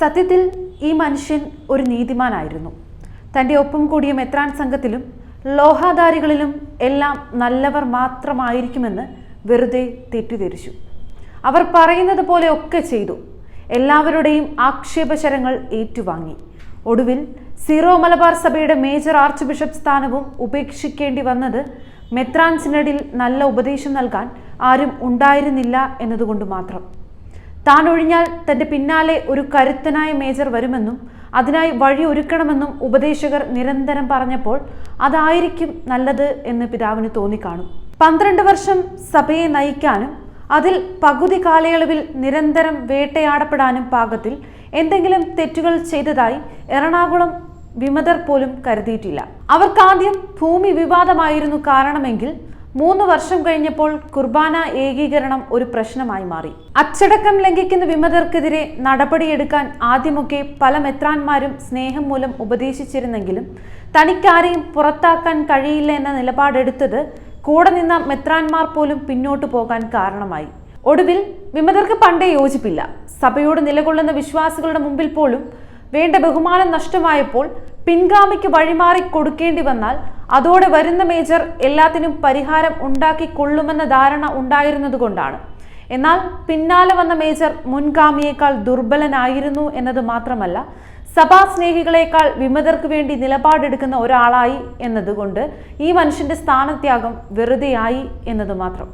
സത്യത്തിൽ ഈ മനുഷ്യൻ ഒരു നീതിമാനായിരുന്നു. തൻ്റെ ഒപ്പം കൂടിയ മെത്രാൻ സംഘത്തിലും ലോഹാധാരികളിലും എല്ലാം നല്ലവർ മാത്രമായിരിക്കുമെന്ന് വെറുതെ തെറ്റിദ്ധരിച്ചു. അവർ പറയുന്നത് പോലെ ഒക്കെ ചെയ്തു. എല്ലാവരുടെയും ആക്ഷേപശരങ്ങൾ ഏറ്റുവാങ്ങി. ഒടുവിൽ സീറോ മലബാർ സഭയുടെ മേജർ ആർച്ച് ബിഷപ്പ് സ്ഥാനവും ഉപേക്ഷിക്കേണ്ടി വന്നത് മെത്രാൻ സിനഡിൽ നല്ല ഉപദേശം നൽകാൻ ആരും ഉണ്ടായിരുന്നില്ല എന്നതുകൊണ്ട് മാത്രം. താൻ ഒഴിഞ്ഞാൽ തൻ്റെ പിന്നാലെ ഒരു കരുത്തനായ മേജർ വരുമെന്നും അതിനായി വഴി ഒരുക്കണമെന്നും ഉപദേശകർ നിരന്തരം പറഞ്ഞപ്പോൾ അതായിരിക്കും നല്ലത് എന്ന് പിതാവിന് തോന്നിക്കാണും. 12 വർഷം സഭയെ നയിക്കാനും അതിൽ പകുതി കാലയളവിൽ നിരന്തരം വേട്ടയാടപ്പെടാനും പാകത്തിൽ എന്തെങ്കിലും തെറ്റുകൾ ചെയ്തതായി എറണാകുളം വിമതർ പോലും കരുതിയിട്ടില്ല. അവർക്കാദ്യം ഭൂമി വിവാദമായിരുന്നു കാരണമെങ്കിൽ 3 വർഷം കഴിഞ്ഞപ്പോൾ കുർബാന ഏകീകരണം ഒരു പ്രശ്നമായി മാറി. അച്ചടക്കം ലംഘിക്കുന്ന വിമതർക്കെതിരെ നടപടിയെടുക്കാൻ ആദ്യമൊക്കെ പല മെത്രാന്മാരും സ്നേഹം മൂലം ഉപദേശിച്ചിരുന്നെങ്കിലും തനിക്കാരെയും പുറത്താക്കാൻ കഴിയില്ല എന്ന നിലപാടെടുത്തത് കൂടെ നിന്ന മെത്രാന്മാർ പോലും പിന്നോട്ടു പോകാൻ കാരണമായി. ഒടുവിൽ വിമതർക്ക് പണ്ടേ യോജിപ്പില്ല. സഭയോട് നിലകൊള്ളുന്ന വിശ്വാസികളുടെ മുമ്പിൽ പോലും വേണ്ട ബഹുമാനം നഷ്ടമായപ്പോൾ പിൻഗാമിക്ക് വഴിമാറി കൊടുക്കേണ്ടി വന്നാൽ അതോടെ വരുന്ന മേജർ എല്ലാത്തിനും പരിഹാരം ഉണ്ടാക്കിക്കൊള്ളുമെന്ന ധാരണ ഉണ്ടായിരുന്നതുകൊണ്ടാണ്. എന്നാൽ പിന്നാലെ വന്ന മേജർ മുൻഗാമിയേക്കാൾ ദുർബലനായിരുന്നു എന്നത് മാത്രമല്ല, സഭാസ്നേഹികളെക്കാൾ വിമതർക്ക് വേണ്ടി നിലപാടെടുക്കുന്ന ഒരാളായി എന്നതുകൊണ്ട് ഈ മനുഷ്യന്റെ സ്ഥാനത്യാഗം വെറുതെയായി എന്നത് മാത്രം.